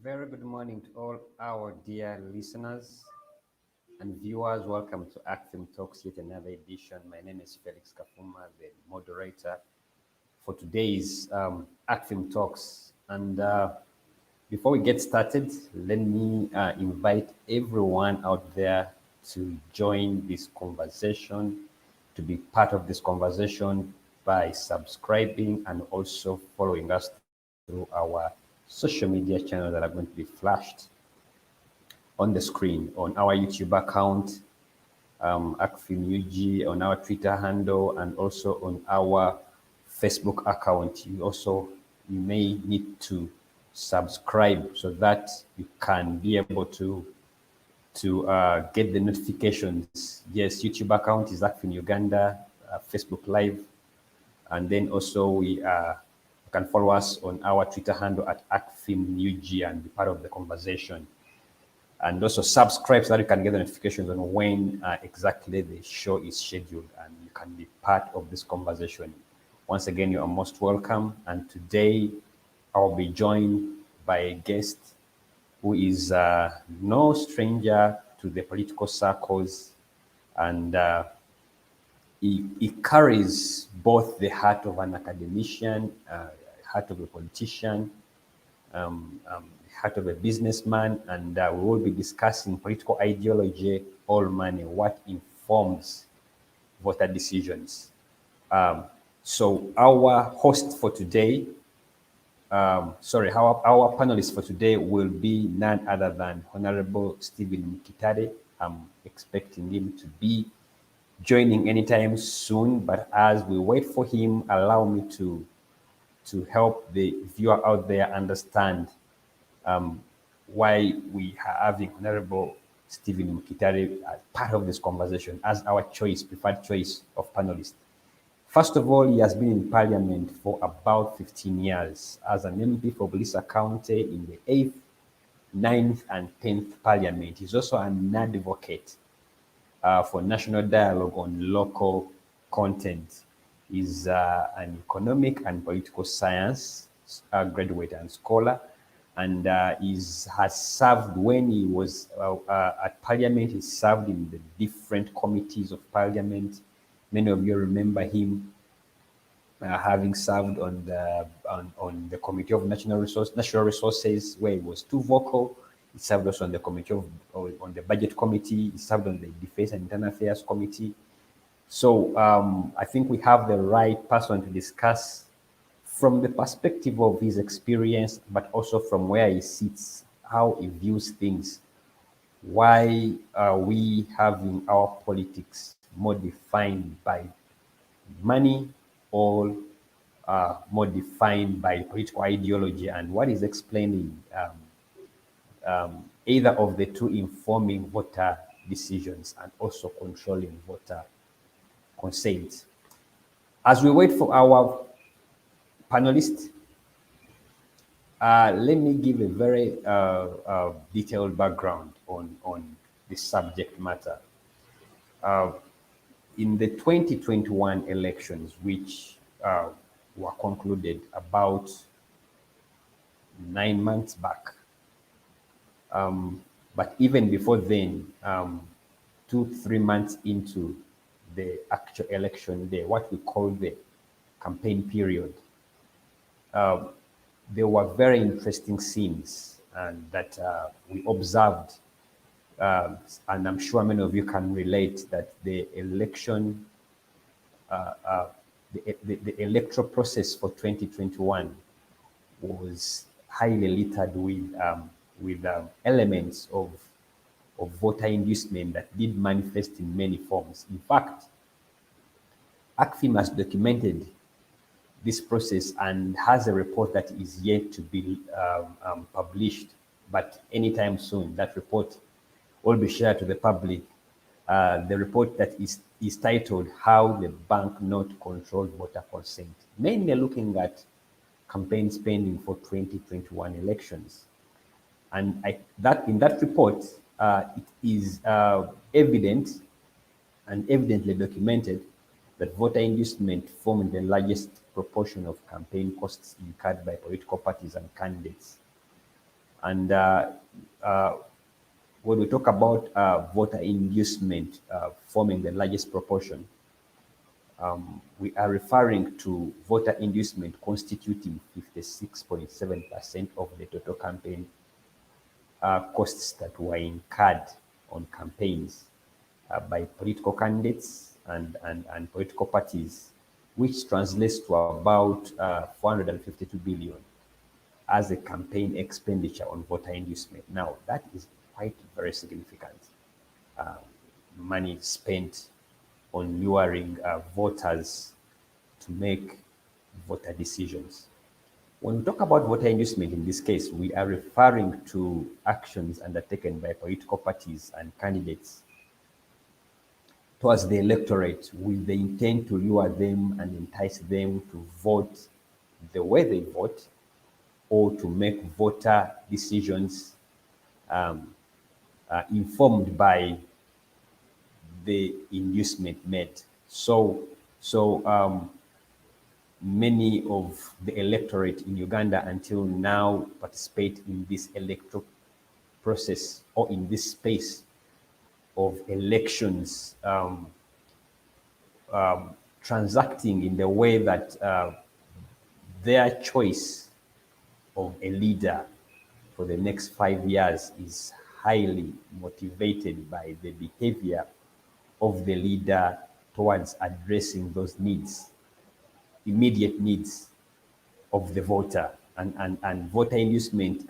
Very good morning to all our dear listeners and viewers. Welcome to ACFIM Talks, yet another edition. My name is Felix Kafuma, the moderator for today's ACFIM Talks. And before we get started, let me invite everyone out there to join this conversation, to be part of this conversation by subscribing and also following us through our social media channels that are going to be flashed on the screen on our YouTube account, ACFIM on our Twitter handle, and also on our Facebook account. You may need to subscribe so that you can be able to get the notifications. Yes, YouTube account is ACFIM Uganda, Facebook Live, and then also we you can follow us on our Twitter handle at ACFIM and be part of the conversation. And also subscribe so that you can get the notifications on when exactly the show is scheduled and you can be part of this conversation. Once again, you are most welcome. And today I'll be joined by a guest who is no stranger to the political circles, and he carries both the heart of an academician, heart of a politician, heart of a businessman, and we will be discussing political ideology, all money, what informs voter decisions. So our host for today, our panelist for today will be none other than Honorable Stephen Mukitale. I'm expecting him to be joining anytime soon, but as we wait for him, allow me to help the viewer out there understand why we are having Honorable Stephen Mukitale as part of this conversation as our preferred choice of panelist. First of all, he has been in Parliament for about 15 years as an MP for Bulisa County in the 8th, 9th, and 10th Parliament. He's also an advocate for national dialogue on local content. He's an economic and political science graduate and scholar, and has served when he was at Parliament. He served in the different committees of Parliament. Many of you remember him having served on the Committee of Natural Resources, where he was too vocal. He served also on the on the Budget Committee. He served on the Defense and Internal Affairs Committee. So I think we have the right person to discuss from the perspective of his experience, but also from where he sits, how he views things. Why are we having our politics more defined by money or more defined by political ideology, and what is explaining either of the two informing voter decisions and also controlling voter consent. As we wait for our panelists, let me give a very detailed background on this subject matter. In the 2021 elections, which were concluded about 9 months back, but even before then, 2-3 months into the actual election day, what we call the campaign period, there were very interesting scenes and that we observed, and I'm sure many of you can relate that the election, the electoral process for 2021 was highly littered with elements of voter inducement that did manifest in many forms. In fact, ACFIM has documented this process and has a report that is yet to be published, but anytime soon that report will be shared to the public. The report that is titled "How the Banknote Controlled Voter Consent," mainly looking at campaign spending for 2021 elections. And in that report, it is evident and evidently documented that voter inducement formed the largest proportion of campaign costs incurred by political parties and candidates. And when we talk about voter inducement forming the largest proportion, we are referring to voter inducement constituting 56.7% of the total campaign costs that were incurred on campaigns by political candidates and political parties, which translates to about 452 billion as a campaign expenditure on voter inducement. Now, that is quite very significant money spent on luring voters to make voter decisions. When we talk about voter inducement in this case, we are referring to actions undertaken by political parties and candidates towards the electorate with the intent to lure them and entice them to vote the way they vote or to make voter decisions informed by the inducement made. So many of the electorate in Uganda until now participate in this electoral process or in this space of elections, transacting in the way that their choice of a leader for the next 5 years is highly motivated by the behavior of the leader towards addressing those needs, immediate needs of the voter. And voter inducement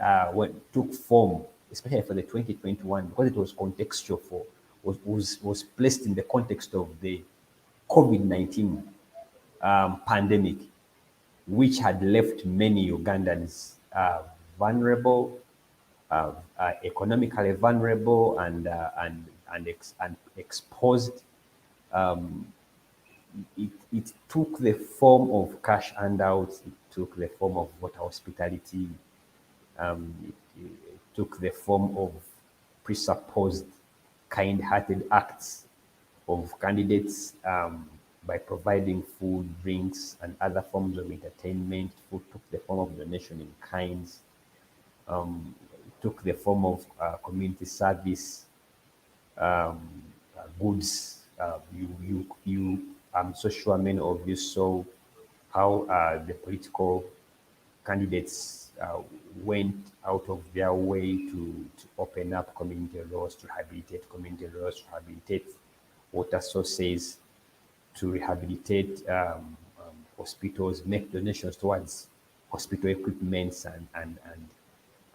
took form, especially for the 2021, because it was contextual was placed in the context of the COVID-19 pandemic, which had left many Ugandans vulnerable, economically vulnerable, and exposed. It took the form of cash handouts. It took the form of voter hospitality. It took the form of presupposed kind-hearted acts of candidates by providing food, drinks, and other forms of entertainment. Food took the form of donation in kinds. It took the form of community service, goods. I'm so sure many of you saw how the political candidates went out of their way to open up community roads, to rehabilitate community roads, to rehabilitate water sources, to rehabilitate hospitals, make donations towards hospital equipments,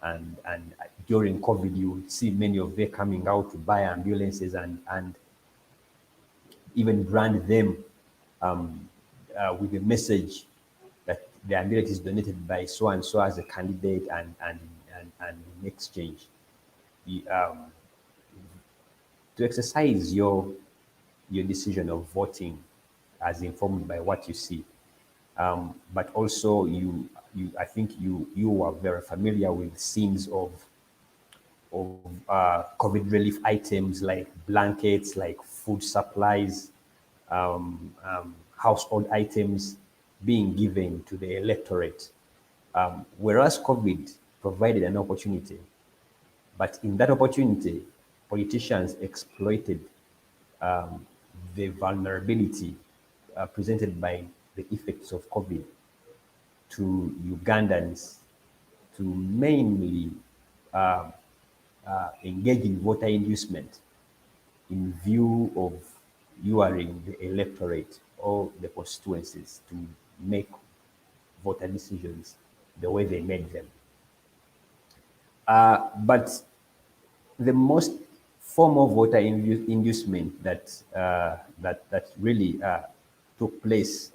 and during COVID, you would see many of them coming out to buy ambulances and even brand them with a message that the ambulance is donated by so and so as a candidate, and in exchange, to exercise your decision of voting as informed by what you see. But also, I think you are very familiar with scenes of COVID relief items like blankets, like food supplies, household items being given to the electorate. Whereas COVID provided an opportunity, but in that opportunity, politicians exploited the vulnerability presented by the effects of COVID to Ugandans to mainly engage in voter inducement in view of luring the electorate or the constituencies to make voter decisions the way they made them. But the most formal voter inducement that really took place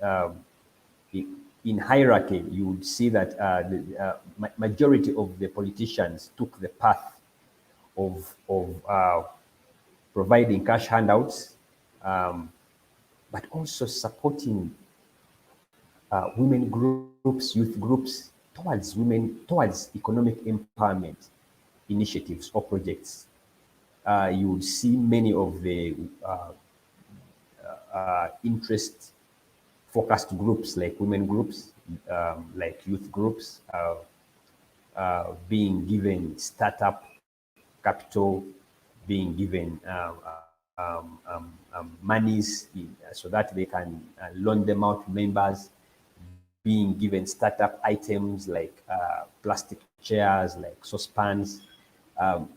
in hierarchy, you would see that the majority of the politicians took the path of providing cash handouts, but also supporting women groups, youth groups towards economic empowerment initiatives or projects. You would see many of the interest focused groups like women groups, like youth groups, being given startup capital, being given monies so that they can loan them out to members, being given startup items like plastic chairs, like saucepans, and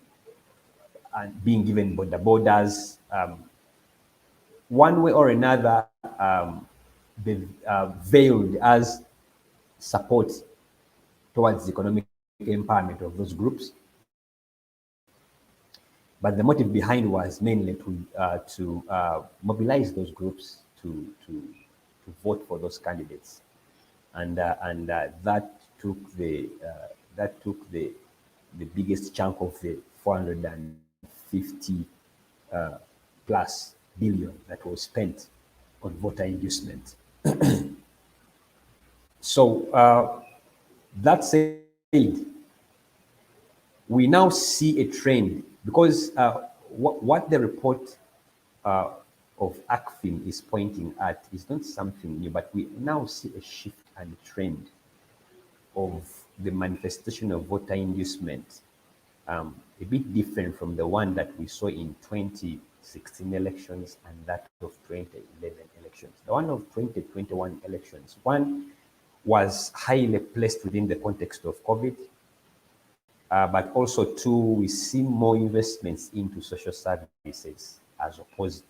being given border borders. One way or another, they've veiled as support towards the economic empowerment of those groups. But the motive behind was mainly to mobilize those groups to vote for those candidates, and that took the biggest chunk of the 450 plus billion that was spent on voter inducement. So that said, we now see a trend because what the report of ACFIM is pointing at is not something new, but we now see a shift and a trend of the manifestation of voter inducement, a bit different from the one that we saw in 2016 elections and that of 2011 elections. The one of 2021 elections, one was highly placed within the context of COVID, but also two, we see more investments into social services as opposed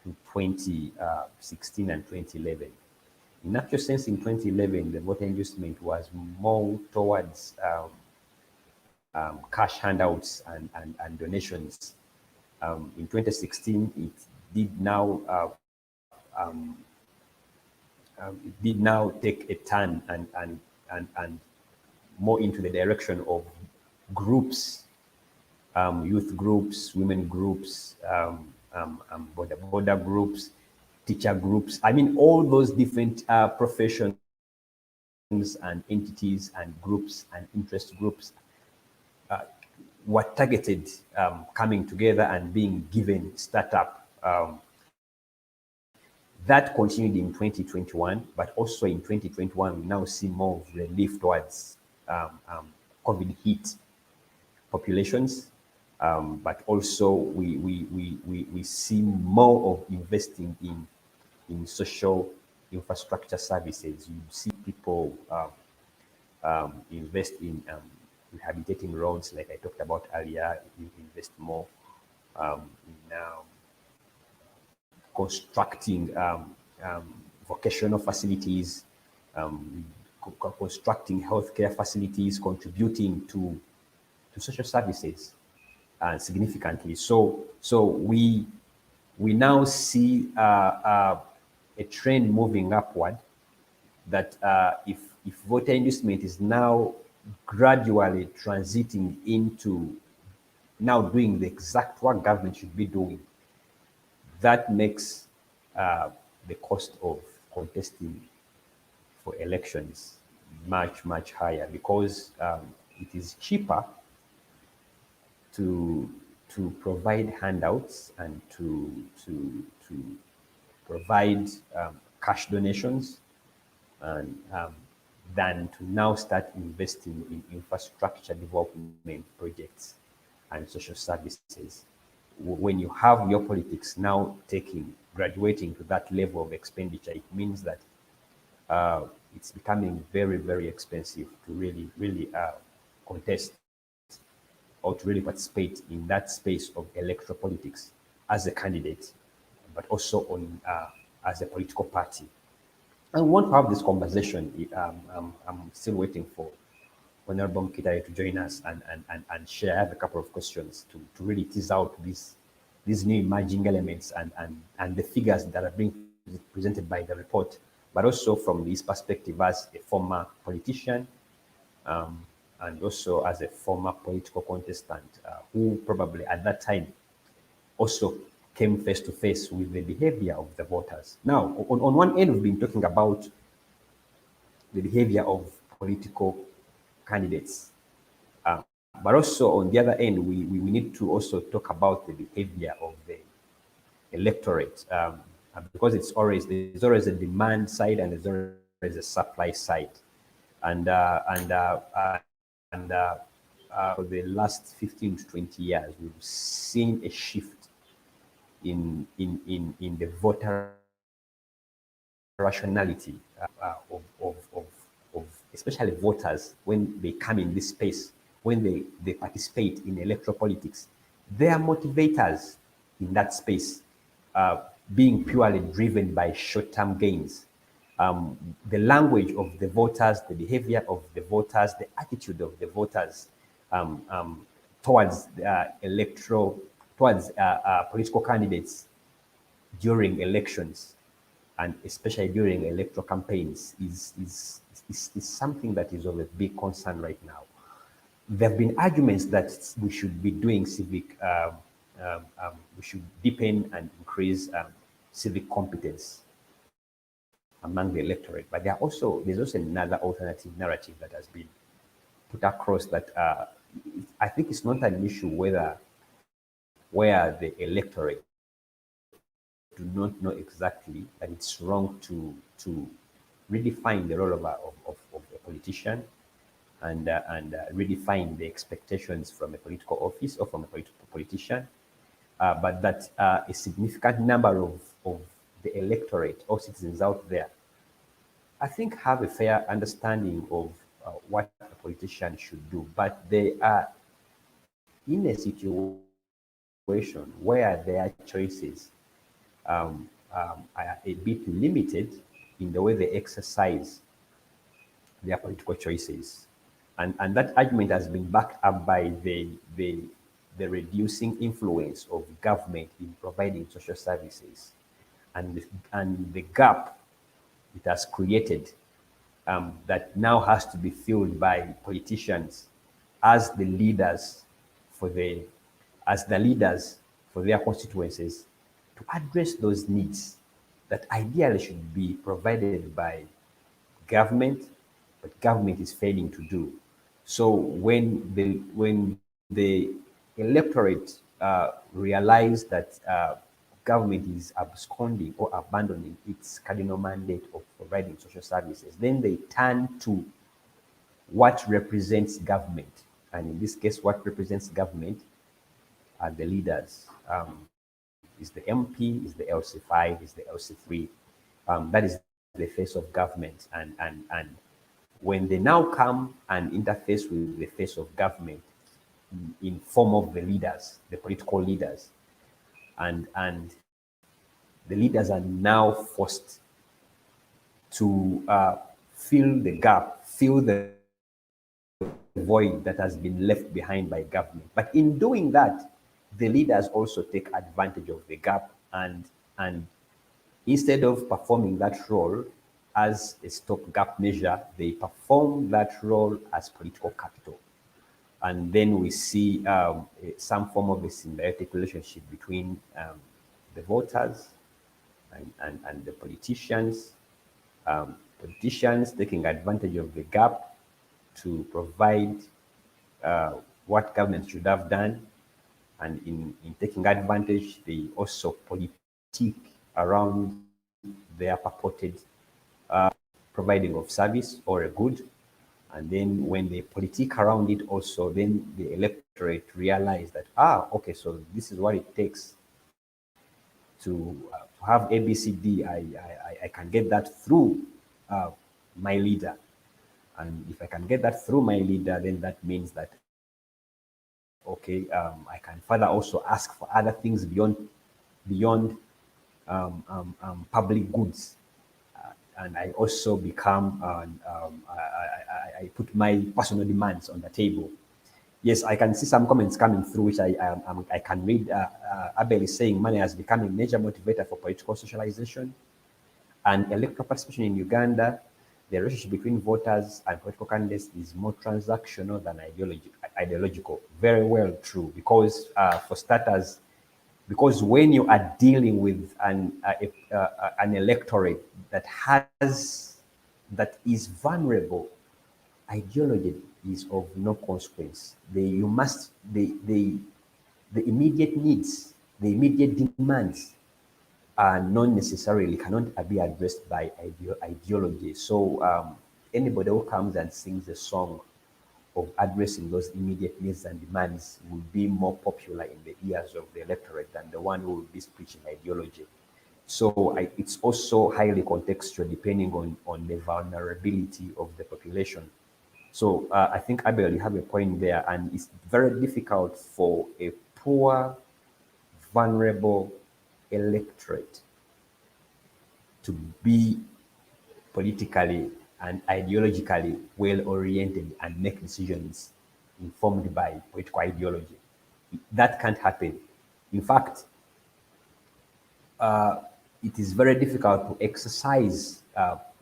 to 2016 and 2011. In actual sense, in 2011, the voter inducement was more towards cash handouts and donations. In 2016, it did now take a turn and more into the direction of groups, youth groups, women groups, border groups, teacher groups. I mean, all those different professions and entities and groups and interest groups were targeted, coming together and being given startup. That continued in 2021, but also in 2021, we now see more relief towards COVID hit populations, but also we see more of investing in social infrastructure services. You see people invest in rehabilitating roads, like I talked about earlier. You invest more in constructing vocational facilities, constructing healthcare facilities, contributing to social services significantly. So we now see a trend moving upward that if voter inducement is now gradually transiting into now doing the exact what government should be doing, that makes the cost of contesting for elections much higher, because it is cheaper to provide handouts and to provide cash donations and than to now start investing in infrastructure development projects and social services. When you have your politics now graduating to that level of expenditure, it means that it's becoming very expensive to really contest or to really participate in that space of electoral politics as a candidate, but also as a political party. I want to have this conversation. I'm still waiting for Honorable Mukitale to join us and share. I have a couple of questions to really tease out these new emerging elements and the figures that are being presented by the report, but also from his perspective as a former politician and also as a former political contestant who probably at that time also came face to face with the behavior of the voters. Now, on one end, we've been talking about the behavior of political candidates. But also on the other end, we need to also talk about the behavior of the electorate, because there's always a demand side and there's always a supply side. And for the last 15 to 20 years, we've seen a shift in the voter rationality of especially voters when they come in this space, when they participate in electoral politics. Their motivators in that space being purely driven by short-term gains. The language of the voters, the behavior of the voters, the attitude of the voters towards political candidates during elections, and especially during electoral campaigns, is something that is of a big concern right now. There have been arguments that we should be doing we should deepen and increase civic competence among the electorate. But there's also another alternative narrative that has been put across that I think it's not an issue where the electorate do not know exactly that it's wrong to redefine the role of a politician and redefine the expectations from a political office or from a politician, but that a significant number of the electorate or citizens out there, I think, have a fair understanding of what a politician should do, but they are in a situation where their choices are a bit limited in the way they exercise their political choices. And that argument has been backed up by the reducing influence of government in providing social services and the gap it has created that now has to be filled by politicians as the leaders for their constituencies to address those needs that ideally should be provided by government, but government is failing to do. So when the electorate realize that government is absconding or abandoning its cardinal mandate of providing social services, then they turn to what represents government. And in this case, what represents government are the leaders. Is the MP, is the LC5, is the LC3. That is the face of government. And when they now come and interface with the face of government in form of the leaders, the political leaders, and the leaders are now forced to fill the gap, fill the void that has been left behind by government. But in doing that, the leaders also take advantage of the gap and instead of performing that role as a stopgap measure, they perform that role as political capital. And then we see some form of a symbiotic relationship between the voters and the politicians. Politicians taking advantage of the gap to provide what government should have done. And in taking advantage, they also politic around their purported providing of service or a good. And then when they politic around it also, then the electorate realize that, okay, so this is what it takes to have ABCD. I can get that through my leader. And if I can get that through my leader, then that means that, okay, I can further also ask for other things beyond public goods. And I also become, I put my personal demands on the table. Yes, I can see some comments coming through, which I can read. Abel is saying money has become a major motivator for political socialization and electoral participation in Uganda. The relationship between voters and political candidates is more transactional than ideological. Very well true, because for starters, because when you are dealing with an electorate that is vulnerable, ideology is of no consequence. The immediate needs, the immediate demands are not necessarily, cannot be addressed by ideology. So anybody who comes and sings a song of addressing those immediate needs and demands will be more popular in the ears of the electorate than the one who will be preaching ideology. So it's also highly contextual depending on the vulnerability of the population. So I think, Abel, you have a point there, and it's very difficult for a poor, vulnerable electorate to be politically and ideologically well-oriented and make decisions informed by political ideology. That can't happen. In fact, it is very difficult to exercise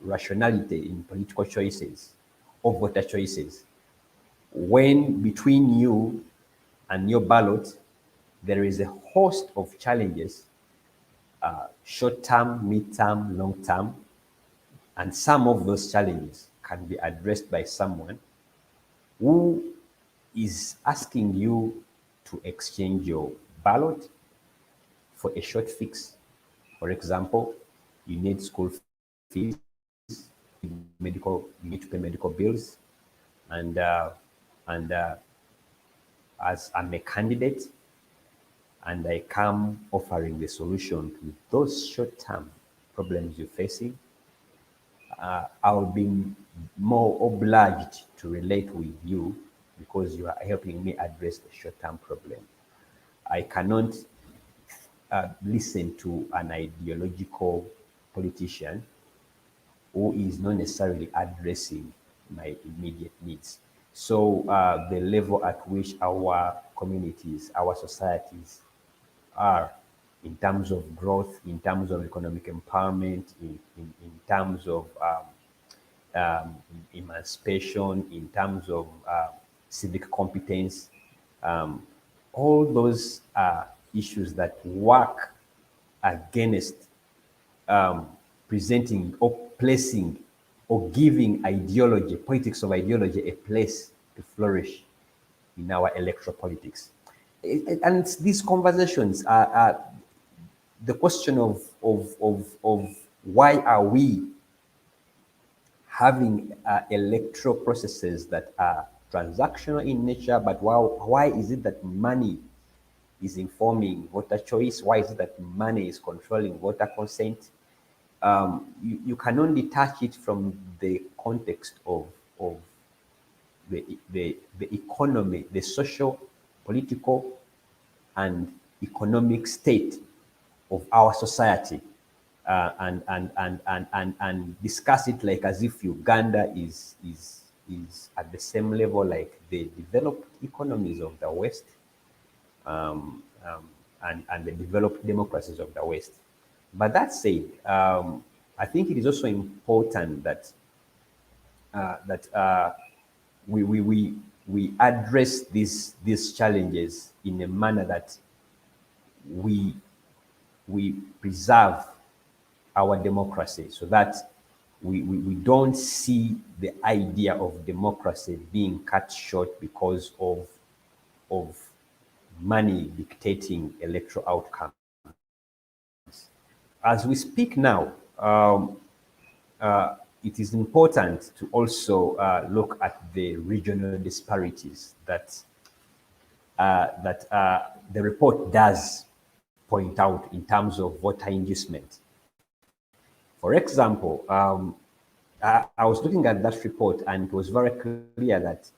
rationality in political choices or voter choices when between you and your ballot there is a host of challenges, short-term, mid-term, long-term, and some of those challenges can be addressed by someone who is asking you to exchange your ballot for a short fix. For example, you need school fees, you need to pay medical bills, and as I'm a candidate, and I come offering the solution to those short-term problems you're facing, I'll be more obliged to relate with you because you are helping me address the short-term problem. I cannot listen to an ideological politician who is not necessarily addressing my immediate needs. So the level at which our communities, our societies are in terms of growth, in terms of economic empowerment, in terms of emancipation, in terms of civic competence, all those are issues that work against presenting or placing or giving ideology, politics of ideology, a place to flourish in our electoral politics. And these conversations are the question of why are we having electoral processes that are transactional in nature, but why is it that money is informing voter choice? Why is it that money is controlling voter consent? You cannot detach it from the context of the economy, the social, political, and economic state of our society, and discuss it like as if Uganda is at the same level like the developed economies of the West, and the developed democracies of the West. But that said, I think it is also important that we address these challenges in a manner that we preserve our democracy, so that we don't see the idea of democracy being cut short because of money dictating electoral outcomes. As we speak now, it is important to also look at the regional disparities that the report does point out in terms of voter inducement. For example, I was looking at that report, and it was very clear that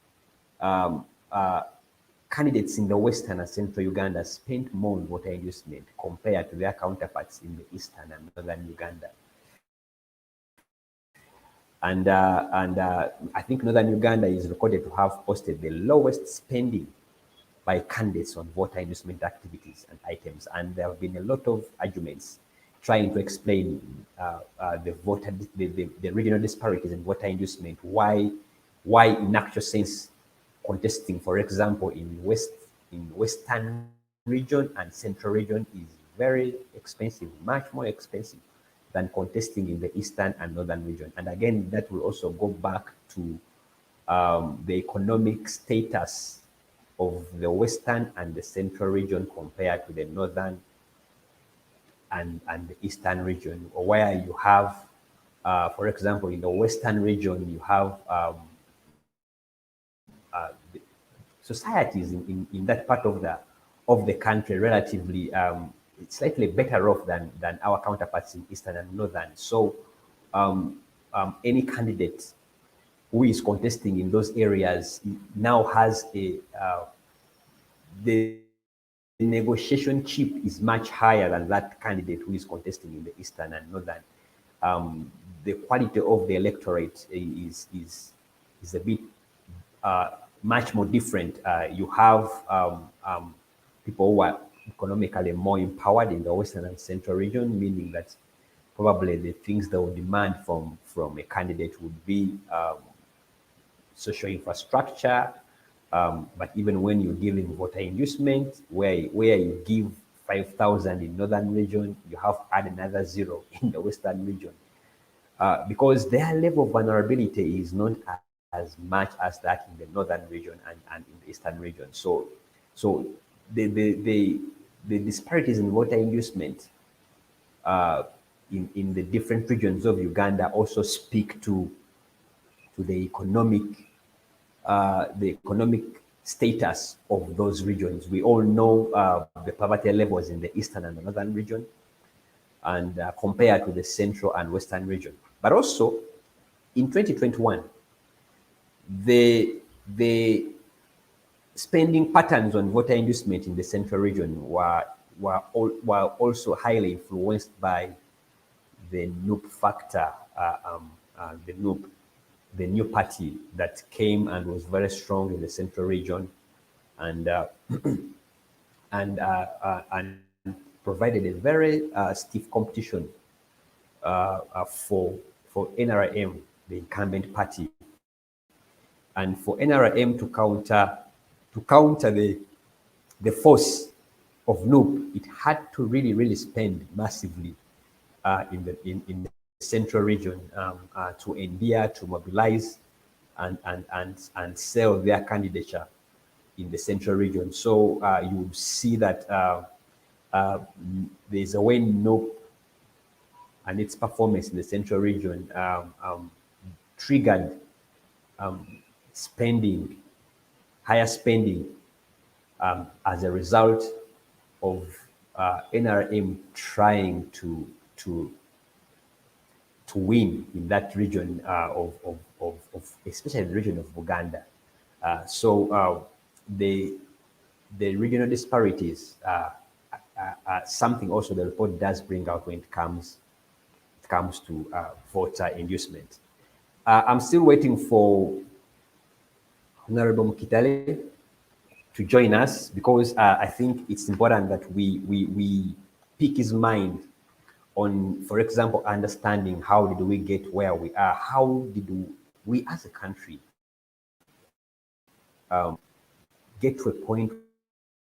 candidates in the Western and Central Uganda spent more on voter inducement compared to their counterparts in the Eastern and Northern Uganda. And I think Northern Uganda is recorded to have posted the lowest spending by candidates on voter inducement activities and items. And there have been a lot of arguments trying to explain the regional disparities in voter inducement, why in actual sense contesting, for example, in Western region and Central region is very expensive, much more expensive than contesting in the Eastern and Northern region. And again, that will also go back to the economic status of the Western and the Central region compared to the Northern and the Eastern region, or where you have, for example, in the Western region, you have societies in that part of the country relatively slightly better off than our counterparts in Eastern and Northern. So any candidate who is contesting in those areas now has the negotiation chip is much higher than that candidate who is contesting in the Eastern and Northern. The quality of the electorate is a bit much more different. You have people who are economically more empowered in the Western and Central region, meaning that probably the things they would demand from a candidate would be social infrastructure. But even when you're giving voter inducement, where you give 5,000 in Northern region, you have add another 0 in the Western region. Because their level of vulnerability is not as much as that in the Northern region and in the Eastern region. So the disparities in voter inducement in the different regions of Uganda also speak to the economic status of those regions. We all know the poverty levels in the Eastern and the Northern region, and compared to the Central and Western region. But also, in 2021, the spending patterns on voter inducement in the Central region were also highly influenced by the NUP factor, the new party that came and was very strong in the Central region, and and provided a very stiff competition for NRM, the incumbent party, and for NRM to counter the force of NUP, it had to really spend massively in the Central region to endear, to mobilize, and sell their candidature in the Central region. So you see that there's a way NUP and its performance in the Central region triggered higher spending as a result of NRM trying to win in that region of especially the region of Uganda. So the regional disparities are something also the report does bring out when it comes to voter inducement. I'm still waiting for Honorable Mukitale to join us, because I think it's important that we pick his mind on, for example, understanding how did we get where we are? How did we as a country get to a point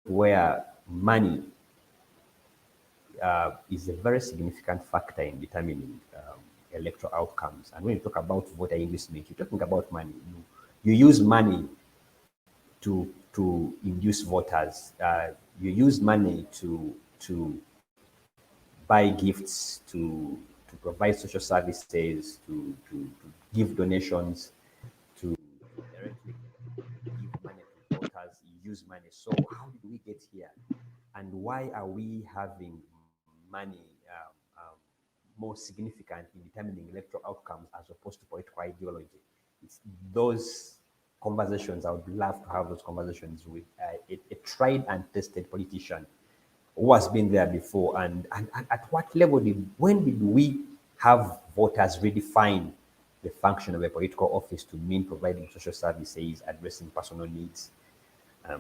where money is a very significant factor in determining electoral outcomes? And when you talk about voter inducement, you're talking about money. You use money to induce voters. You use money to buy gifts, to provide social services, to give donations, to directly give money to voters. You use money. So how did we get here? And why are we having money more significant in determining electoral outcomes as opposed to political ideology? It's those conversations. I would love to have those conversations with a tried and tested politician who has been there before, and at what level when did we have voters redefine the function of a political office to mean providing social services, addressing personal needs,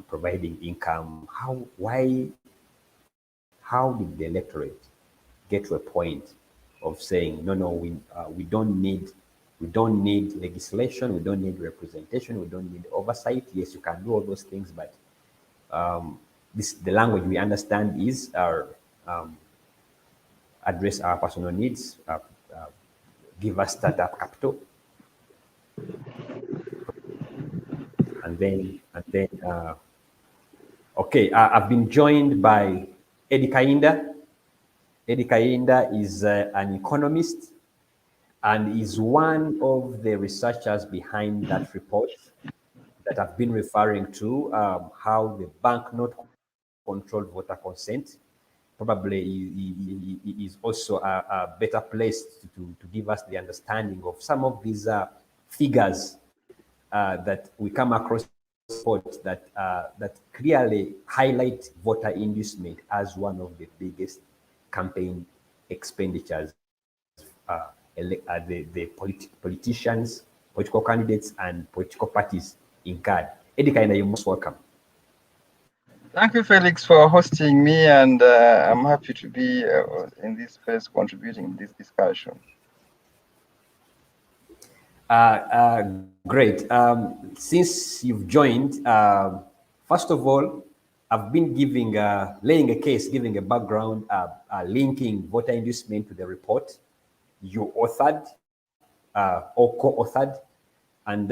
providing income? How did the electorate get to a point of saying, no, we don't need legislation, we don't need representation, we don't need oversight? Yes, you can do all those things, but the language we understand is address our personal needs, give us startup capital, and then okay, I've been joined by Eddie Kainda. Eddie Kainda is an economist and is one of the researchers behind that report that I've been referring to, how the bank not control voter consent, probably is also a better place to give us the understanding of some of these figures that we come across that clearly highlight voter inducement as one of the biggest campaign expenditures politicians, political candidates, and political parties incurred. Edikaina, you're most welcome. Thank you, Felix, for hosting me, and I'm happy to be in this space contributing in this discussion. Great. Since you've joined, first of all, I've been giving, laying a case, giving a background, linking voter inducement to the report you authored or co-authored, and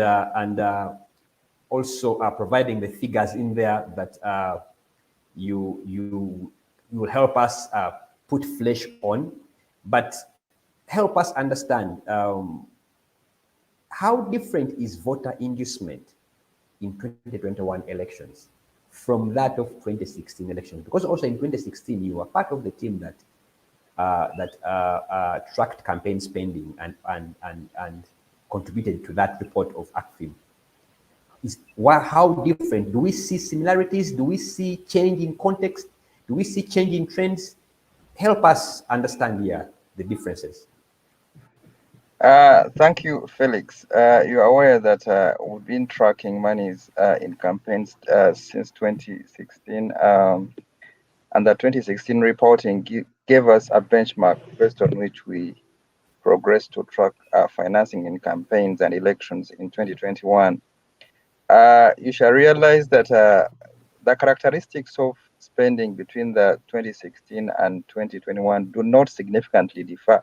also providing the figures in there that you will help us put flesh on, but help us understand how different is voter inducement in 2021 elections from that of 2016 elections? Because also in 2016 you were part of the team that tracked campaign spending and contributed to that report of ACFIM. How different? Do we see similarities? Do we see change in context? Do we see change in trends? Help us understand here the differences. Thank you, Felix. You're aware that we've been tracking monies in campaigns since 2016, and the 2016 reporting gave us a benchmark based on which we progressed to track financing in campaigns and elections in 2021. You shall realize that the characteristics of spending between the 2016 and 2021 do not significantly differ.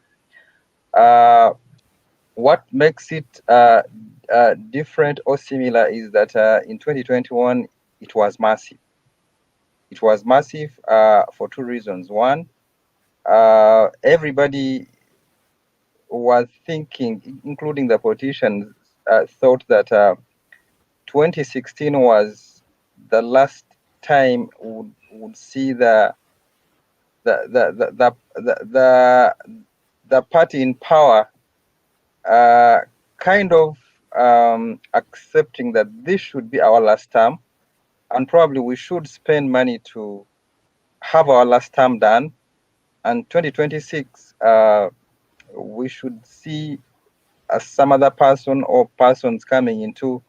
What makes it different or similar is that in 2021, it was massive. It was massive for two reasons. One, everybody was thinking, including the politicians, thought that 2016 was the last time would see the party in power kind of accepting that this should be our last term, and probably we should spend money to have our last term done, and 2026 we should see some other person or persons coming into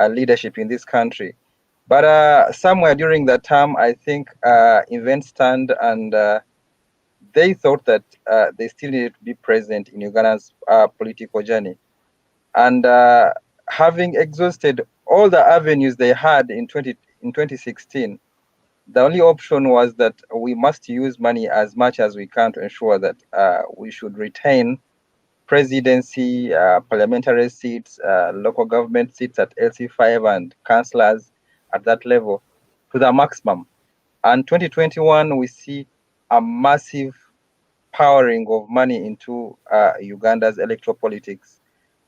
leadership in this country. But somewhere during that time, I think events turned, and they thought that they still needed to be present in Uganda's political journey. And having exhausted all the avenues they had in 2016, the only option was that we must use money as much as we can to ensure that we should retain presidency, parliamentary seats, local government seats at LC5, and councillors at that level to the maximum. And 2021, we see a massive powering of money into Uganda's electoral politics.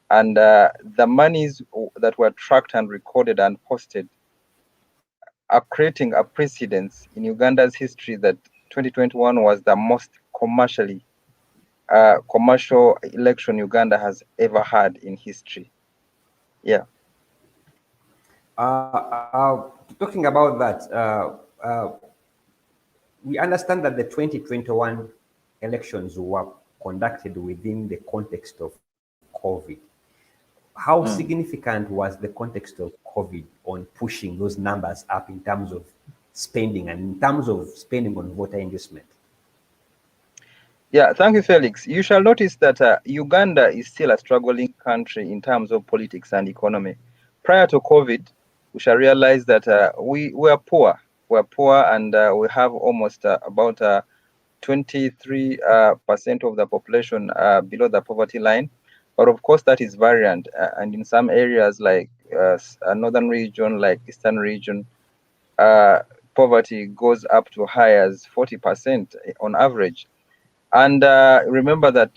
And the monies that were tracked and recorded and posted are creating a precedence in Uganda's history that 2021 was the most commercial election Uganda has ever had in history. Yeah. Talking about that, we understand that the 2021 elections were conducted within the context of COVID. How significant was the context of COVID on pushing those numbers up in terms of spending and in terms of spending on voter inducement? Yeah, thank you, Felix. You shall notice that Uganda is still a struggling country in terms of politics and economy. Prior to COVID, we shall realize that we were poor. We're poor, and we have almost about 23% of the population below the poverty line. But of course, that is variant. And in some areas like a northern region, like eastern region, poverty goes up to high as 40% on average. And remember that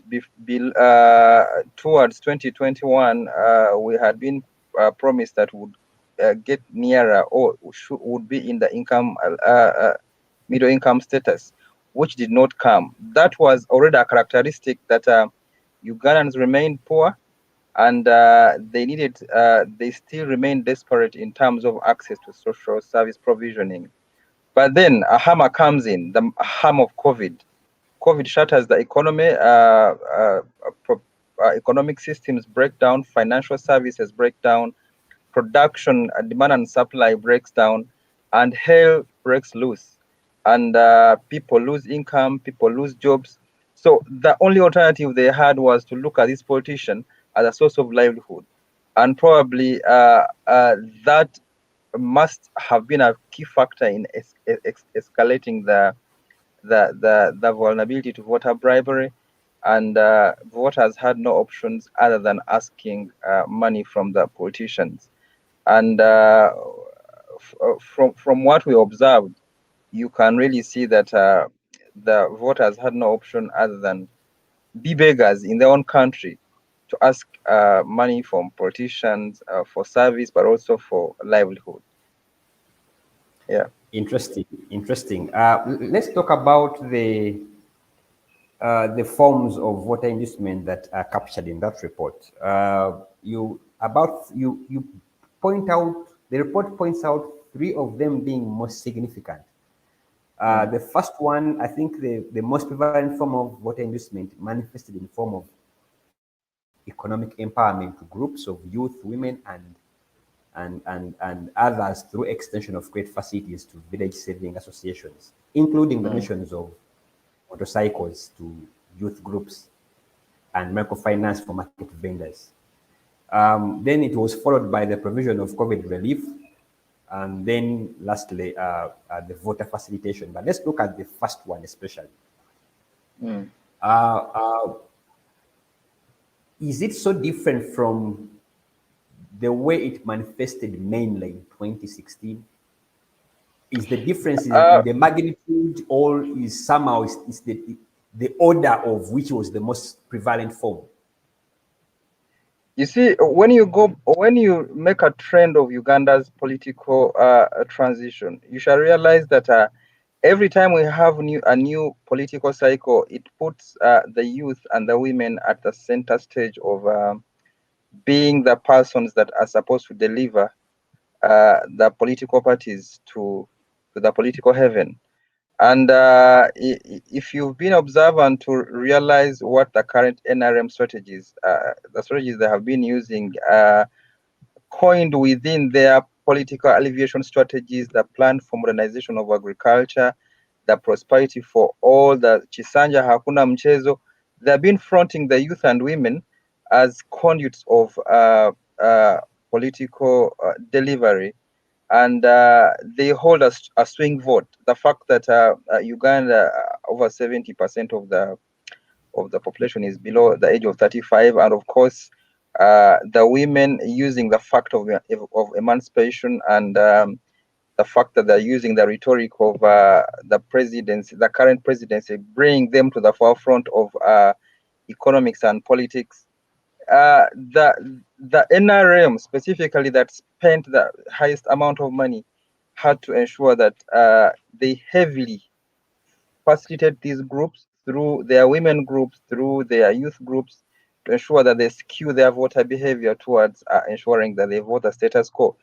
towards 2021, we had been promised that would get nearer or would be in the middle income status, which did not come. That was already a characteristic that Ugandans remained poor, and they still remain desperate in terms of access to social service provisioning. But then a hammer comes in, the harm of COVID. COVID shatters the economy, economic systems break down, financial services break down, production, demand and supply breaks down, and hell breaks loose. And people lose income, people lose jobs. So the only alternative they had was to look at this politician as a source of livelihood. And probably that must have been a key factor in escalating the vulnerability to voter bribery, and voters had no options other than asking money from the politicians. And from what we observed, you can really see that the voters had no option other than be beggars in their own country to ask money from politicians for service, but also for livelihood. Yeah. Interesting, interesting. Let's talk about the forms of voter inducement that are captured in that report. You point out, the report points out three of them being most significant. The first one, I think the most prevalent form of voter inducement manifested in form of economic empowerment to groups of youth, women, and others through extension of great facilities to village saving associations, including donations of motorcycles to youth groups and microfinance for market vendors. Then it was followed by the provision of COVID relief, and then lastly, the voter facilitation. But let's look at the first one especially. Uh, uh, is it so different from the way it manifested mainly in 2016? Is the difference in the magnitude, or is somehow is the order of which was the most prevalent form? You see, when you make a trend of Uganda's political transition, you shall realize that every time we have a new political cycle, it puts the youth and the women at the center stage of being the persons that are supposed to deliver the political parties to the political heaven. And if you've been observant to realize what the current NRM strategies, the strategies they have been using, coined within their political alleviation strategies, the plan for modernization of agriculture, the prosperity for all, the Chisanja Hakuna Mchezo, they've been fronting the youth and women as conduits of political delivery, and they hold a swing vote. The fact that Uganda, over 70% of the population is below the age of 35, and of course, the women using the fact of emancipation, and the fact that they're using the rhetoric of the presidency, the current presidency, bring them to the forefront of economics and politics. The NRM specifically that spent the highest amount of money had to ensure that they heavily facilitate these groups through their women groups, through their youth groups, to ensure that they skew their voter behavior towards ensuring that they vote a status quo.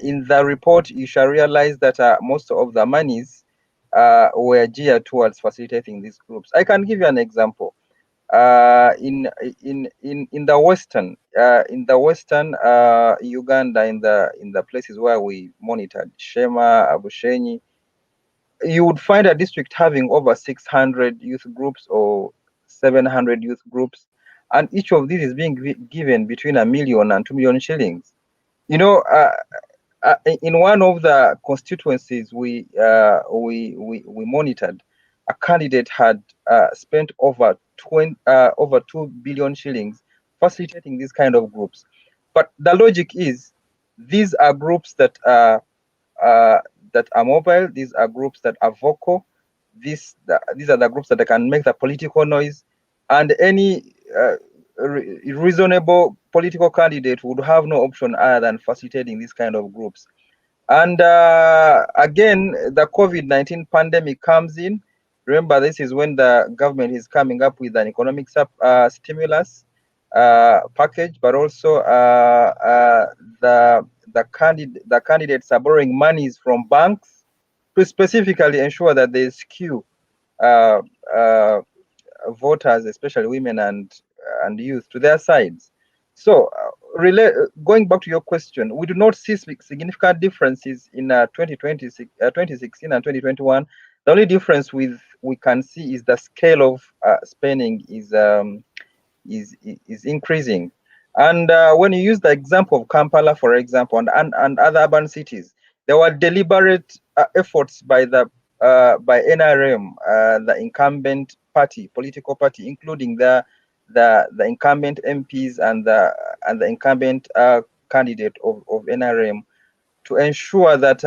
In the report, you shall realize that most of the monies were geared towards facilitating these groups. I can give you an example. In the western Uganda, in the places where we monitored, Shema, Abushenyi, you would find a district having over 600 youth groups or 700 youth groups, and each of these is being given between 1 million and 2 million shillings. You know, in one of the constituencies we monitored, a candidate had spent over 2 billion shillings facilitating these kind of groups. But the logic is, these are groups that are mobile. These are groups that are vocal. These are the groups that can make the political noise, and any reasonable political candidate would have no option other than facilitating these kind of groups. And again, the COVID-19 pandemic comes in. Remember, this is when the government is coming up with an economic stimulus package, but also the candidates are borrowing monies from banks to specifically ensure that they skew voters, especially women and youth, to their sides. So, going back to your question, we do not see significant differences in 2016 and 2021. The only difference we can see is the scale of spending is increasing. And when you use the example of Kampala, for example, and other urban cities, there were deliberate efforts by the by NRM, the incumbent party, political party, including the incumbent MPs and the incumbent candidate of NRM, to ensure that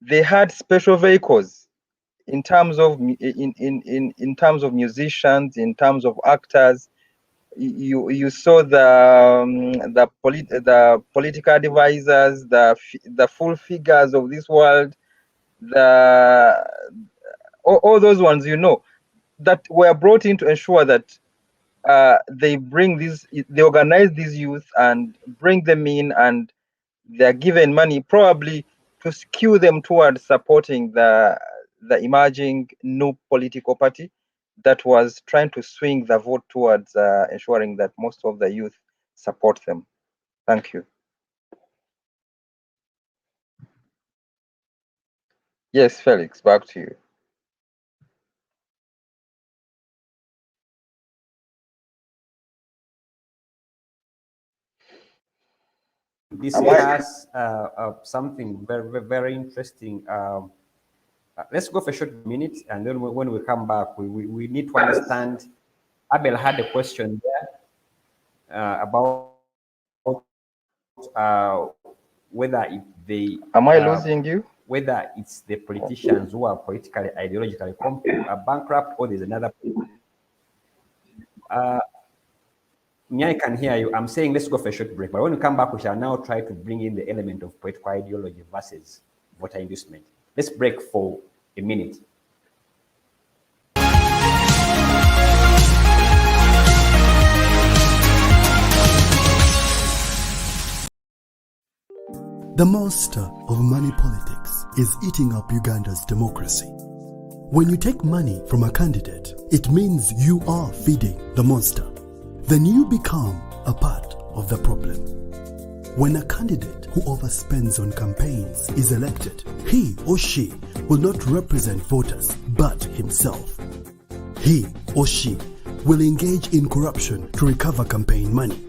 they had special vehicles in terms of in terms of musicians, in terms of actors. You saw the political advisors, the full figures of this world, all those ones, that were brought in to ensure that they organize these youth and bring them in, and they're given money probably to skew them towards supporting the emerging new political party that was trying to swing the vote towards ensuring that most of the youth support them. Thank you. Yes, Felix, back to you. Discuss something very interesting. Let's go for a short minute, and then when we come back, we need to understand. Abel had a question there about whether if they am I losing you? Whether it's the politicians who are politically, ideologically bankrupt, or there's another. I can hear you. I'm saying let's go for a short break. But when we come back, we shall now try to bring in the element of political ideology versus voter inducement. Let's break for a minute. The monster of money politics is eating up Uganda's democracy. When you take money from a candidate, it means you are feeding the monster. Then you become a part of the problem. When a candidate who overspends on campaigns is elected, he or she will not represent voters but himself. He or she will engage in corruption to recover campaign money.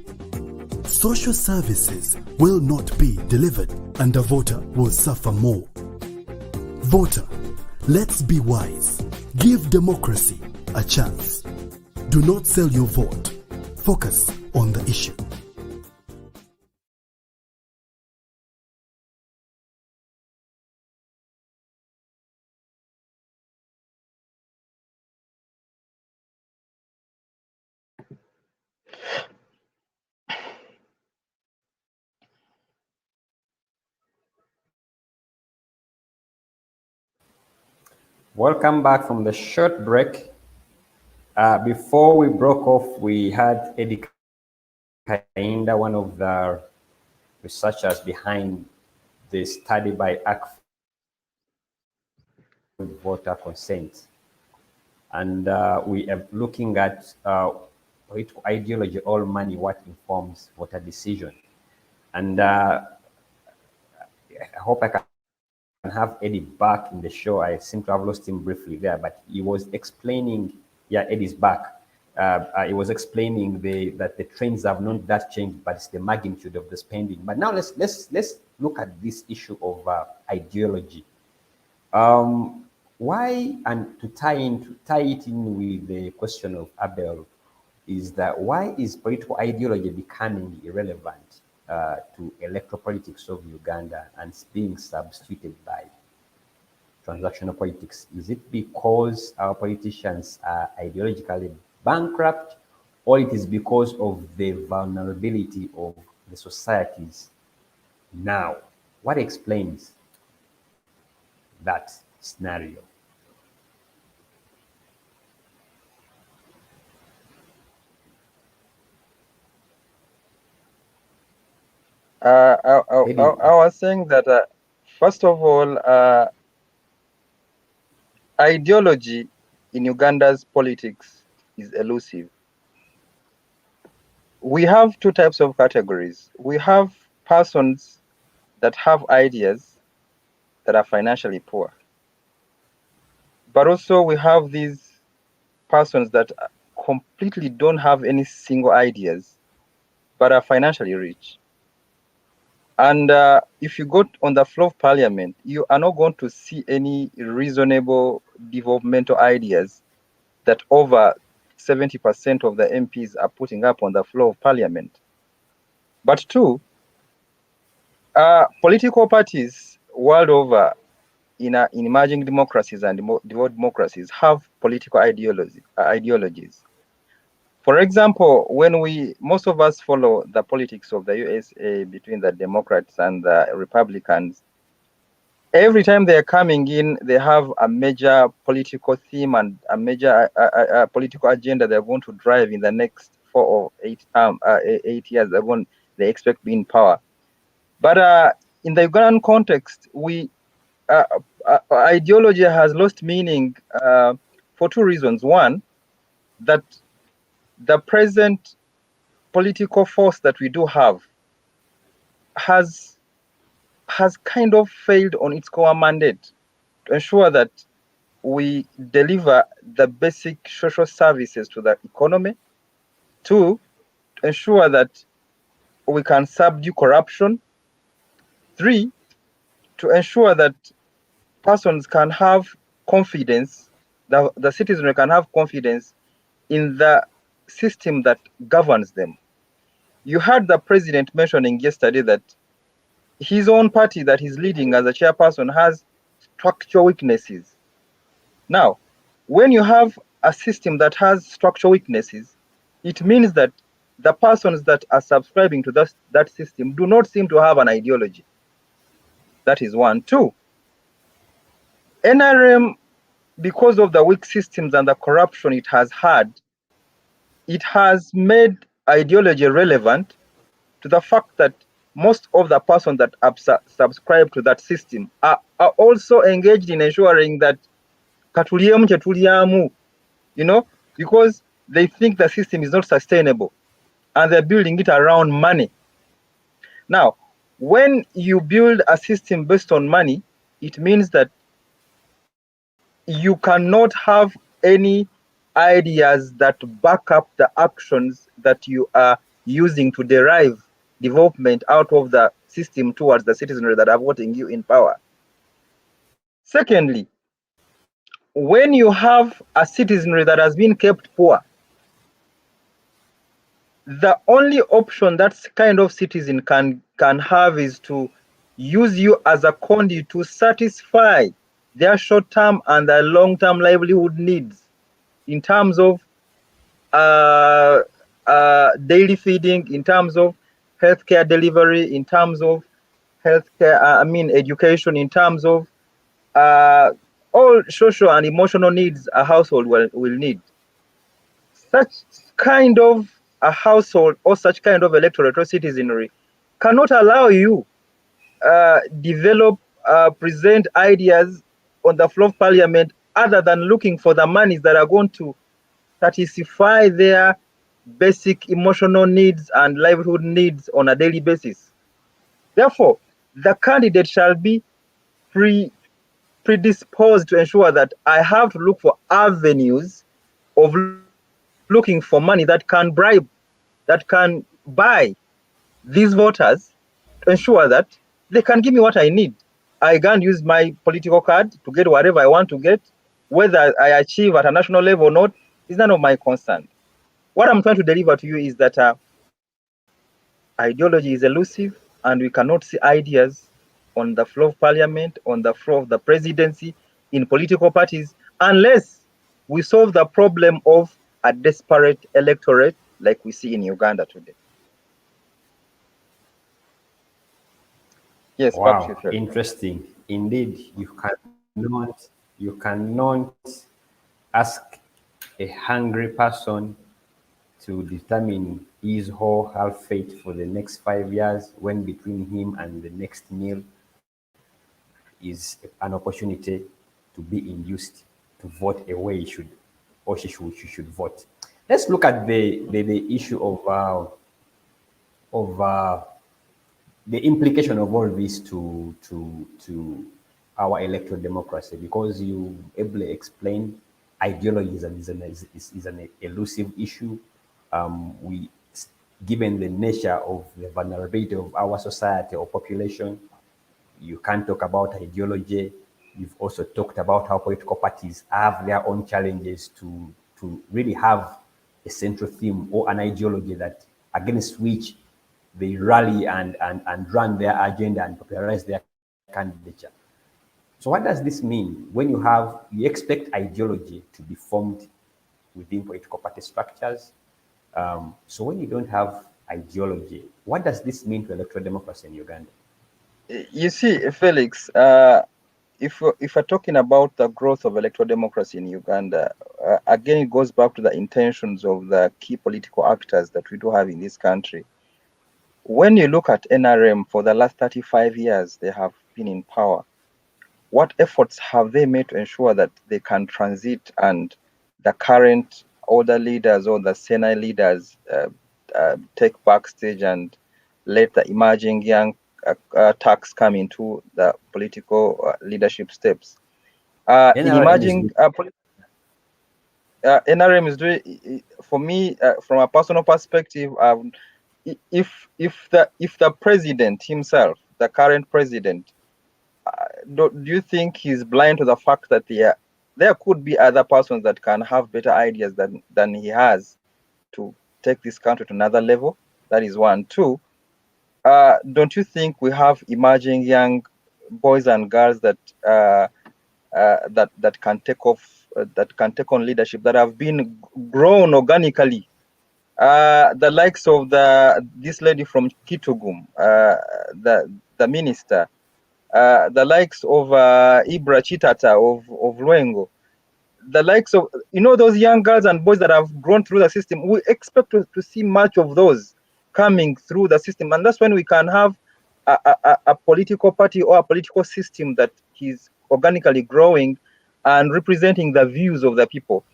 Social services will not be delivered and the voter will suffer more. Voter, let's be wise. Give democracy a chance. Do not sell your vote. Focus on the issue. Welcome back from the short break. Before we broke off, we had Eddie Kainda, one of the researchers behind the study by ACFIM with voter consent. And we are looking at political ideology, all money, what informs voter decision. And I hope I can have Eddie back in the show. I seem to have lost him briefly there, but he was explaining, yeah, Eddie's back. He was explaining that the trends have not that changed, but it's the magnitude of the spending. But now let's look at this issue of ideology. Why, and to tie it in with the question of Abel, is that why is political ideology becoming irrelevant to electoral politics of Uganda and being substituted by transactional politics? Is it because our politicians are ideologically bankrupt, or it is because of the vulnerability of the societies now? What explains that scenario? I Maybe was saying that, first of all, ideology in Uganda's politics is elusive. We have two types of categories. We have persons that have ideas that are financially poor. But also we have these persons that completely don't have any single ideas, but are financially rich. And if you go on the floor of parliament, you are not going to see any reasonable developmental ideas that over 70% of the MPs are putting up on the floor of parliament. But two, political parties world over in emerging democracies and developed democracies have political ideologies. For example, when most of us follow the politics of the USA between the Democrats and the Republicans, every time they're coming in, they have a major political theme and a major political agenda they're going to drive in the next 4 or 8 years. They expect to be in power. But in the Ugandan context, ideology has lost meaning for two reasons. One, that the present political force that we do have has kind of failed on its core mandate to ensure that we deliver the basic social services to the economy. Two, to ensure that we can subdue corruption. Three, to ensure that persons can have confidence, the citizenry can have confidence in the system that governs them. You heard the president mentioning yesterday that his own party that he's leading as a chairperson has structural weaknesses. Now, when you have a system that has structural weaknesses, it means that the persons that are subscribing to that system do not seem to have an ideology. That is one. Two, NRM, because of the weak systems and the corruption it has had, it has made ideology relevant to the fact that most of the persons that subscribe to that system are also engaged in ensuring that katuliemu chetuliamu, because they think the system is not sustainable and they're building it around money. Now, when you build a system based on money, it means that you cannot have any ideas that back up the actions that you are using to derive development out of the system towards the citizenry that are voting you in power. Secondly, when you have a citizenry that has been kept poor, the only option that kind of citizen can have is to use you as a conduit to satisfy their short-term and their long-term livelihood needs in terms of daily feeding, in terms of healthcare delivery, in terms of education, in terms of all social and emotional needs a household will need. Such kind of a household or such kind of electorate or citizenry cannot allow you develop, present ideas on the floor of parliament other than looking for the monies that are going to satisfy their basic emotional needs and livelihood needs on a daily basis. Therefore, the candidate shall be predisposed to ensure that I have to look for avenues of looking for money that can bribe, that can buy these voters to ensure that they can give me what I need. I can't use my political card to get whatever I want to get. Whether I achieve at a national level or not is none of my concern. What I'm trying to deliver to you is that ideology is elusive and we cannot see ideas on the floor of parliament, on the floor of the presidency, in political parties, unless we solve the problem of a disparate electorate like we see in Uganda today. Yes, back to you, Wow, Felix. interesting. Indeed, you cannot ask a hungry person to determine his or her fate for the next 5 years when between him and the next meal is an opportunity to be induced to vote a way he should or she should vote. Let's look at the issue of the implication of all this to our electoral democracy, because you ably explained ideology is an elusive issue. We, given the nature of the vulnerability of our society or population, you can't talk about ideology. You've also talked about how political parties have their own challenges to really have a central theme or an ideology that against which they rally and run their agenda and popularize their candidature. So what does this mean when you expect ideology to be formed within political party structures? So when you don't have ideology, what does this mean to electoral democracy in Uganda? You see, Felix, if we're talking about the growth of electoral democracy in Uganda, again, it goes back to the intentions of the key political actors that we do have in this country. When you look at NRM, for the last 35 years, they have been in power. What efforts have they made to ensure that they can transit and the current older leaders or the senior leaders take backstage and let the emerging young tax come into the political leadership steps? In NRM is emerging NRM is doing, for me, from a personal perspective, if the president himself, the current president, do you think he's blind to the fact that there could be other persons that can have better ideas than he has to take this country to another level? That is one. Two, don't you think we have emerging young boys and girls that that can take off, that can take on leadership, that have been grown organically? The likes of this lady from Kitugum, the minister, the likes of Ibra Chitata of Luengo, the likes of, those young girls and boys that have grown through the system. We expect to see much of those coming through the system, and that's when we can have a political party or a political system that is organically growing and representing the views of the people.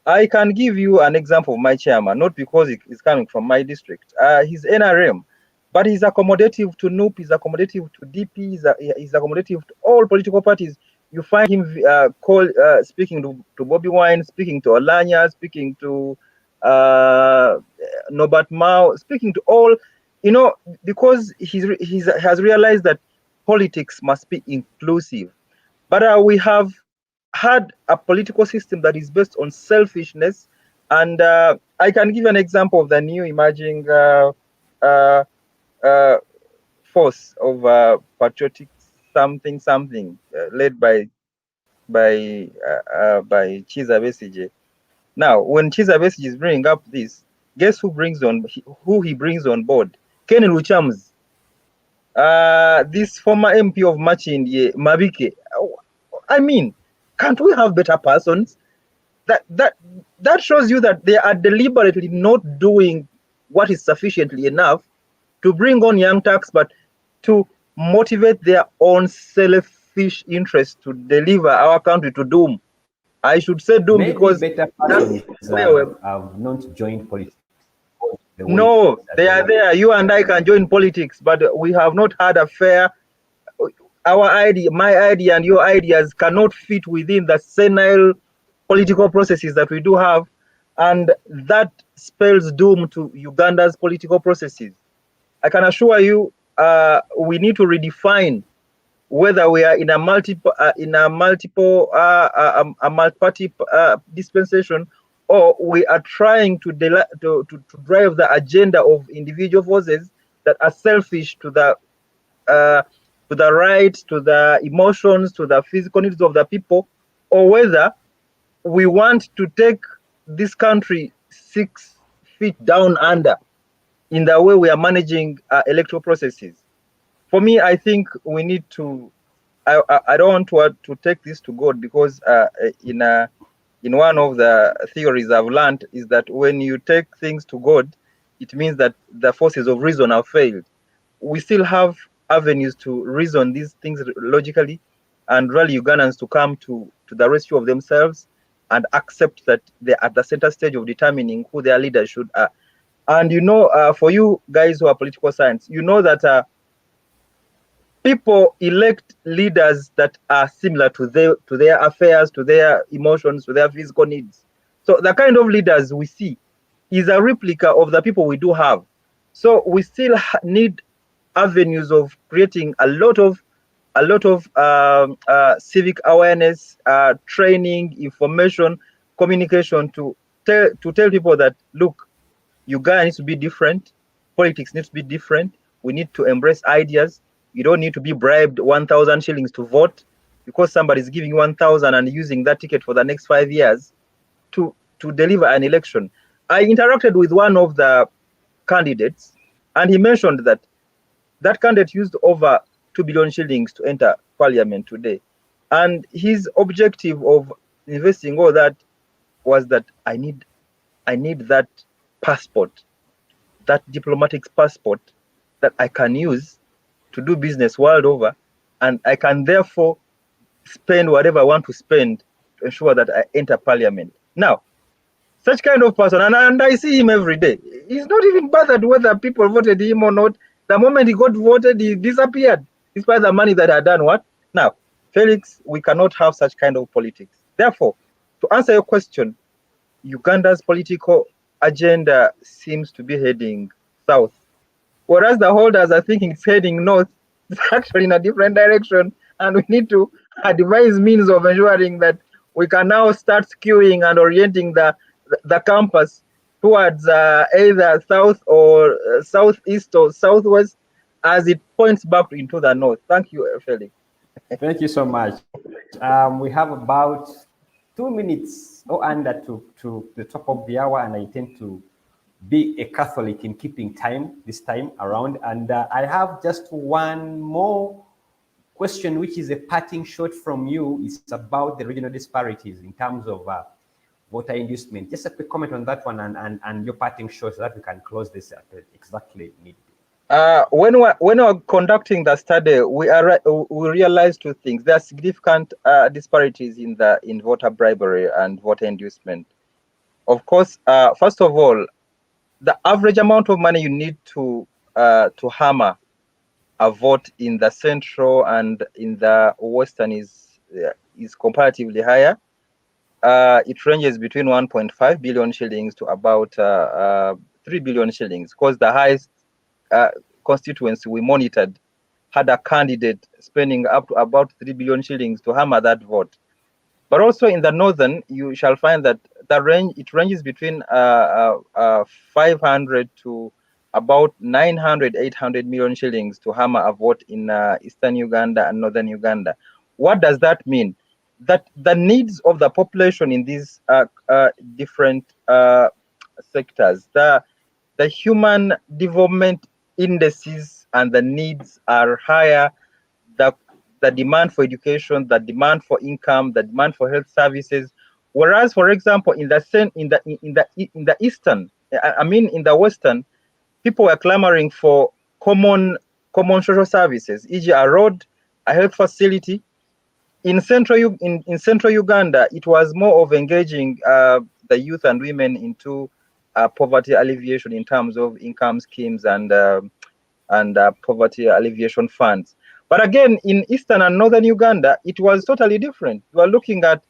I can give you an example of my chairman, not because he's coming from my district. He's NRM, but he's accommodative to NUP, he's accommodative to DP, he's accommodative to all political parties. You find him speaking to Bobby Wine, speaking to Olanya, speaking to Norbert Mao, speaking to all, because he has realized that politics must be inclusive. But we have had a political system that is based on selfishness, and I can give an example of the new emerging force of patriotic something led by Chiza Besigye. Now, when Chiza Besigye is bringing up this, guess who he brings on board? Ken Luchams, this former MP of Machindi, Mabike. I mean, can't we have better persons? That shows you that they are deliberately not doing what is sufficiently enough to bring on young tax, but to motivate their own selfish interest to deliver our country to doom. I should say doom because better persons have not joined politics. No, they are there. You and I can join politics, but we have not had a fair. Our idea, my idea, and your ideas cannot fit within the senile political processes that we do have, and that spells doom to Uganda's political processes. I can assure you, we need to redefine whether we are in a multi-party dispensation, or we are trying to drive the agenda of individual forces that are selfish to the rights, to the emotions, to the physical needs of the people, or whether we want to take this country 6, feet down under in the way we are managing electoral processes. For me, I think we need to. I don't want to take this to God, because in one of the theories I've learned is that when you take things to God, it means that the forces of reason have failed. We still have avenues to reason these things logically, and rally Ugandans to come to the rescue of themselves and accept that they're at the center stage of determining who their leaders should are. And for you guys who are political science, you know that people elect leaders that are similar to their affairs, to their emotions, to their physical needs. So the kind of leaders we see is a replica of the people we do have. So we still need avenues of creating a lot of civic awareness, training, information, communication to tell people that, look, Uganda needs to be different, politics needs to be different. We need to embrace ideas. You don't need to be bribed 1,000 shillings to vote because somebody's giving you 1,000 and using that ticket for the next 5 years to deliver an election. I interacted with one of the candidates, and he mentioned that that candidate used over 2 billion shillings to enter parliament today. And his objective of investing all that was that I need that passport, that diplomatic passport that I can use to do business world over, and I can therefore spend whatever I want to spend to ensure that I enter parliament. Now, such kind of person, and I see him every day, he's not even bothered whether people voted him or not. The moment he got voted, he disappeared, despite the money that had done what? Now, Felix, we cannot have such kind of politics. Therefore, to answer your question, Uganda's political agenda seems to be heading south, whereas the holders are thinking it's heading north. It's actually in a different direction, and we need to devise means of ensuring that we can now start skewing and orienting the campus towards either south or southeast or southwest as it points back into the north. Thank you, Felix. Thank you so much. We have about 2 minutes or under to the top of the hour, and I intend to be a Catholic in keeping time this time around. And I have just one more question, which is a parting shot from you. It's about the regional disparities in terms of voter inducement. Just a quick comment on that one, and your parting shot, so that we can close this at exactly midday. When we're conducting the study, we realized two things. There are significant disparities in voter bribery and voter inducement. Of course, first of all, the average amount of money you need to hammer a vote in the central and in the western is comparatively higher. It ranges between 1.5 billion shillings to about 3 billion shillings, because the highest constituency we monitored had a candidate spending up to about 3 billion shillings to hammer that vote. But also in the northern, you shall find that it ranges between 500 to about 900, 800 million shillings to hammer a vote in eastern Uganda and northern Uganda. What does that mean? That the needs of the population in these different sectors, the human development indices and the needs are higher. The demand for education, the demand for income, the demand for health services. Whereas, for example, in the eastern, in the western, people were clamoring for common social services, e.g., a road, a health facility. In central Uganda, it was more of engaging the youth and women into poverty alleviation in terms of income schemes and poverty alleviation funds. But again, in eastern and northern Uganda, it was totally different. You are looking at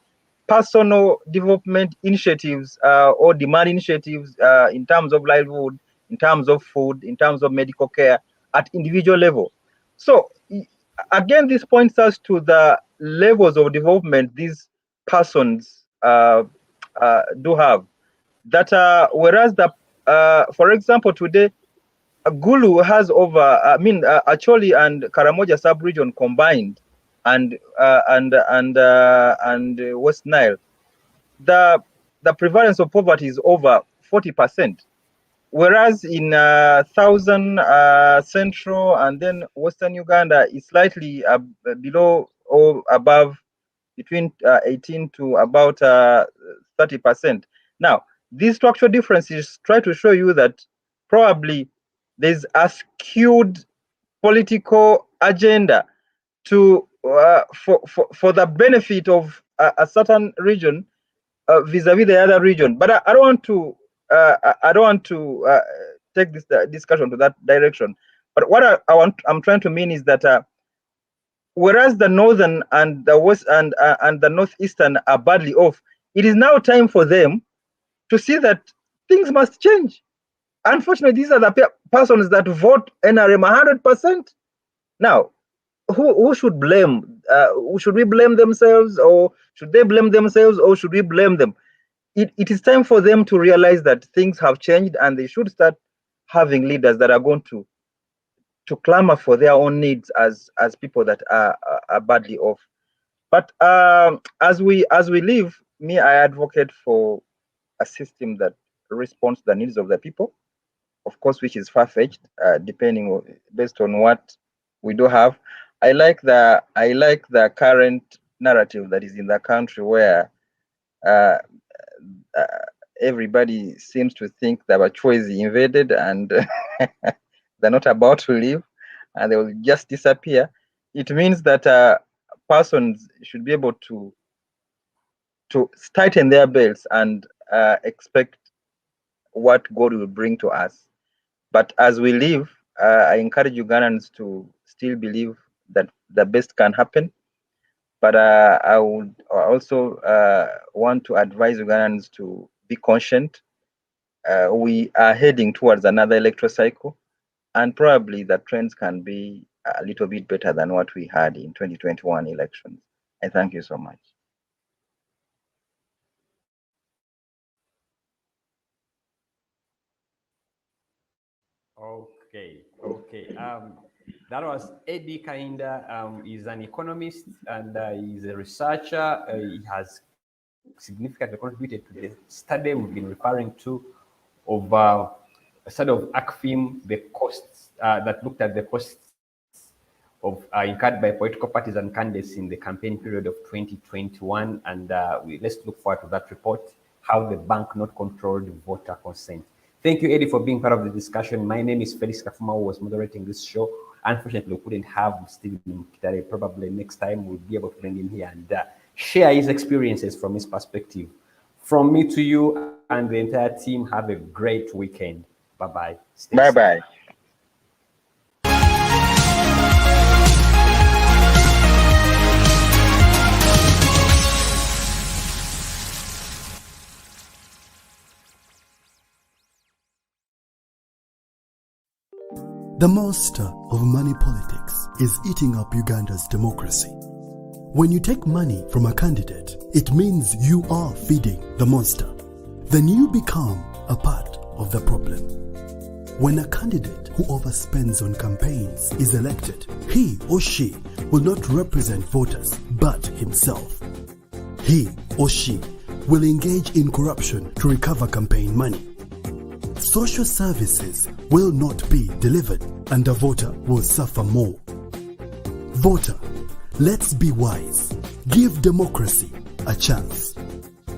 personal development initiatives or demand initiatives in terms of livelihood, in terms of food, in terms of medical care at individual level. So again, this points us to the levels of development these persons do have. That whereas for example, today, Gulu has over, Acholi and Karamoja sub-region combined, and West Nile, the prevalence of poverty is over 40%. whereas in Thousand Central and then Western Uganda is slightly below or above between 18 to about 30%. Now, these structural differences try to show you that probably there's a skewed political agenda to for the benefit of a certain region vis-a-vis the other region. But I don't want to take this discussion to that direction. But what I'm trying to mean is that whereas the northern and the west and the northeastern are badly off, it is now time for them to see that things must change. Unfortunately, these are the persons that vote NRM 100%. Now, who should blame? Should we blame themselves, or should they blame themselves, or should we blame them? It is time for them to realize that things have changed, and they should start having leaders that are going to clamor for their own needs as people that are badly off. But as we live, I advocate for a system that responds to the needs of the people, of course, which is far-fetched, based on what we do have. I like the current narrative that is in the country, where everybody seems to think that Bachua is invaded and they're not about to leave and they will just disappear. It means that persons should be able to tighten their belts and expect what God will bring to us. But as we live, I encourage Ugandans to still believe that the best can happen. But I would also want to advise Ugandans to be conscient. We are heading towards another electoral cycle, and probably the trends can be a little bit better than what we had in 2021 elections. And thank you so much. Okay. That was Eddie Kainda. He's an economist and he's a researcher. He has significantly contributed to the study we've been referring to of a study of ACFIM, the costs that looked at the costs of incurred by political parties and candidates in the campaign period of 2021. And let's look forward to that report, how the bank not controlled voter consent. Thank you, Eddie, for being part of the discussion. My name is Felix Kafuma, who was moderating this show. Unfortunately, we couldn't have Stephen Mukitale. Probably next time we'll be able to bring him here and share his experiences from his perspective. From me to you and the entire team, have a great weekend. Bye-bye. Bye-bye. The monster of money politics is eating up Uganda's democracy. When you take money from a candidate, it means you are feeding the monster. Then you become a part of the problem. When a candidate who overspends on campaigns is elected, he or she will not represent voters but himself. He or she will engage in corruption to recover campaign money. Social services will not be delivered and the voter will suffer more. Voter, let's be wise. Give democracy a chance.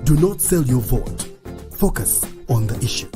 Do not sell your vote. Focus on the issue.